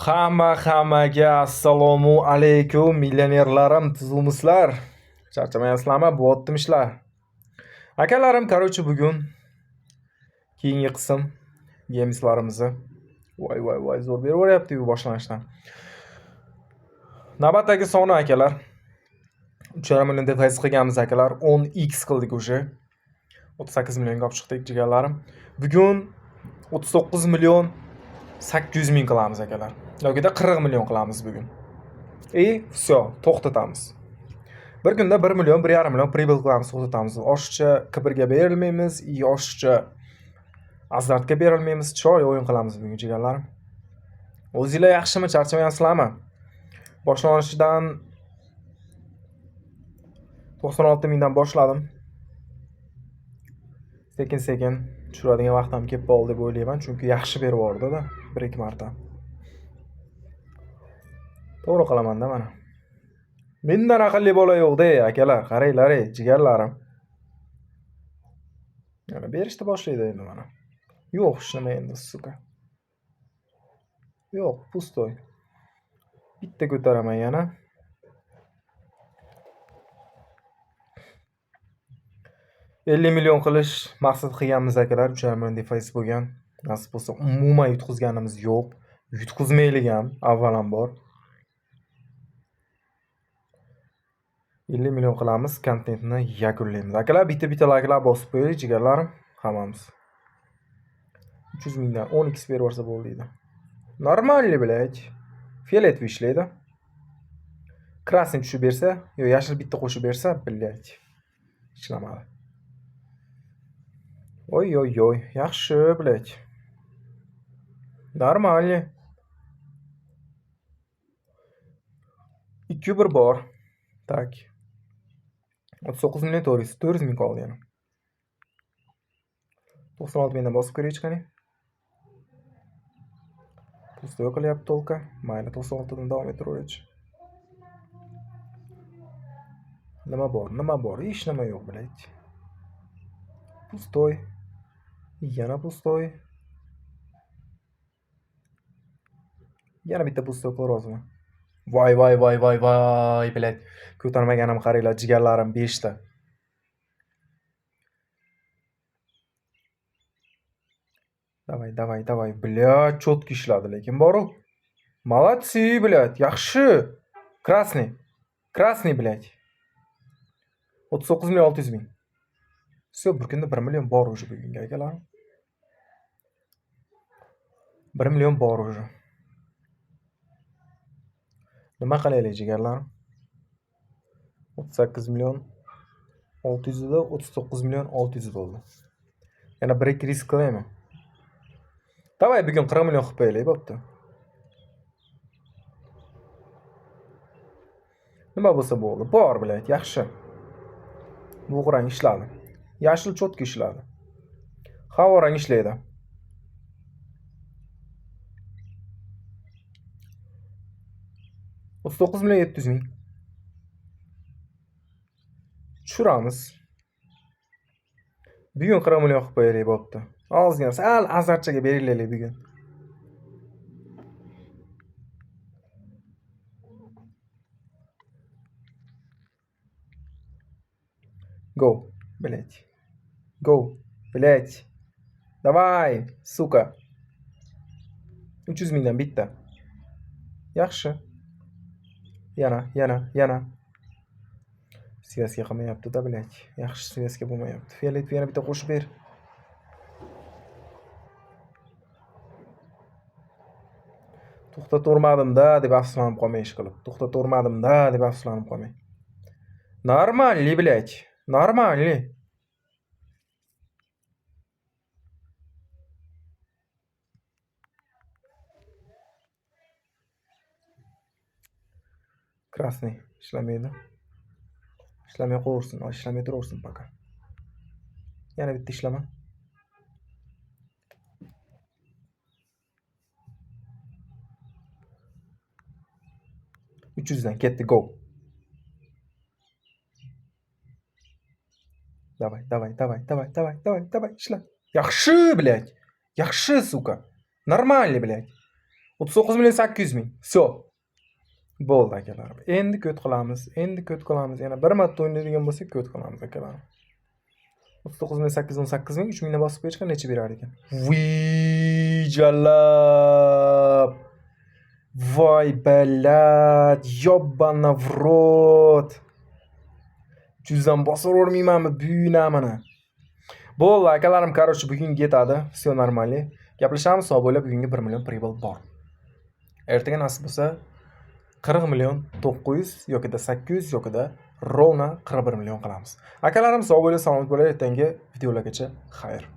Hammaga assalomu alaykum millionerlarim, tuzumishlar. Charchamayapsizlarmi? Bo'yotdim ishlar. Akalarim, bugun keyingi qism gameslarimizni voy zo'r beraveryapti-yu boshlanishdan. Navbatdagi soni akalar 3,5 million deposit qilganmiz akalar. 10x qildik o'sha. 38 millionga olib chiqdik jigarlarim. Bugun 39 million 800 ming qilamiz akalar. Yo'g'ida 40 million qilamiz bugun. Всё, to'xtatamiz. Bir kunda 1 million, 1,5 million pribel qilamiz, to'xtatamiz. Oshiqcha kibrga berilmaymiz, oshiqcha azartga berilmaymiz. Chiroyli o'yin qilamiz bugun jigarlarim. O'zingizlar yaxshimi, charchamayapsizlarmi? Boshlanishidan 96 mingdan boshladim. Sekin tushiradigan vaqtim kelib qoldi deb o'ylayman, chunki yaxshi berib yubordi-da 1-2 marta. To'g'ri qilaman-da mana. Mendan aqlli bola yo'q-da, akalar, qaranglar, jigarlarim. Yana berishni boshlaydi endi mana. Yo'q, hech nima endi, suka. Yo'q, pustoy. Bitta ko'taraman yana. $50 million qilish maqsad qilganmiz akalar, 3,5 million deposit bo'lgan. Nasib bo'lsa, umuman yutqizganimiz yo'q. Yutqizmaylik ham avvalambor. 50 million qilamiz, kontentni yakunlaymiz. Akalar, bitta layklar bosib qo'ying, jigarlarim, hammamiz. 300 mingdan 10x berib yuborsa bo'ldi edi. Normalniy, блядь. Fiyoletoviy ishlaydi. Krasniy tushib bersa, yo yashil bitta qo'shib bersa, блядь. Ishlamadi. Oy, yaxshi, блядь. Normalniy. 2-1 bor. Tak. 39 million 400 ming qoldi yana. 96 mingdan bosib ko'raylik qani. Pustoy qilyapti tolka. Mayli, 96 dan davom etiraveraylik. Nima bor? Hech nima yo'q, блядь. Pustoy. Yana pustoy. Yana bitta pustoy qo'rozmi? Voy, блядь. Ko'tarmaganim qaranglar, jigarlarim 5 ta. Давай, блядь, четко ishladi lekin boru. Молодцы, блядь, yaxshi. Krasniy, блядь. 39 million 600 ming. Всё, bir kunda 1 million bor уже bugunga akalar. 1 million bor уже. Nima qilaylik jigarlarim? 38 million 600 da 39 million 600 bo'ldi. Yana 1-2 risk qilaymi? Davay bugun 40 million qilib qo'yaylik, bo'pti. Nima bo'lsa bo'ldi. Bor, блядь, yaxshi. Bu rang ishladi. Yashil cho'tki ishladi. Havo rang ishlaydi. $39 million 700 ming. Tushiramiz. Bugun 40 million qilib qo'yaylik, bo'pti. Ozgina sal azarchaga beringlar bugun. Go, блядь. Давай, suka. 300 mingdan bitta. Yaxshi. Yana. Siyasga qilmayapti-da, блядь. Yaxshi siyasga bo'lmayapti. Fiyoletoviy yana bitta qo'shib ber. To'xtatormadim-da deb afsuslanib qolmay ish qilib. To'xtatormadim-da deb afsuslanib qolmay. Normalniy, блядь. Normalniy. Krasniy ishlamaydi. Ishlamay qo'yursin, ishlamay turaversin пока. Yana bitta ishlama. dan ketdi, go. Давай, ishla. Yaxshi, блядь. Yaxshi, suka. Normalniy, блядь. 39 million 800 ming. Всё. Bo'ldi akalarim. Endi ko't qilamiz. Yana bir marta o'ynaydigan bo'lsak ko't qilamiz akalarim. 39 million 818 ming 3 mingdan bosib qo'yishga necha berar ekan? Jalab. Voy balat, yobbana v rot. Juzdan bosavermaymanmi buyunamini. Bo'ldi akalarim, короче, bugun yetadi. Всё нормально. Gaplashamiz, sog' bo'lib, bugunga 1 million pribol bor. Ertaga nasib bo'lsa 40 million 900 yokida 800 yokida rovna 41 million qilamiz. Akalarim, sog' bo'lib, salomat bo'lib, ertangi videolargacha xayr.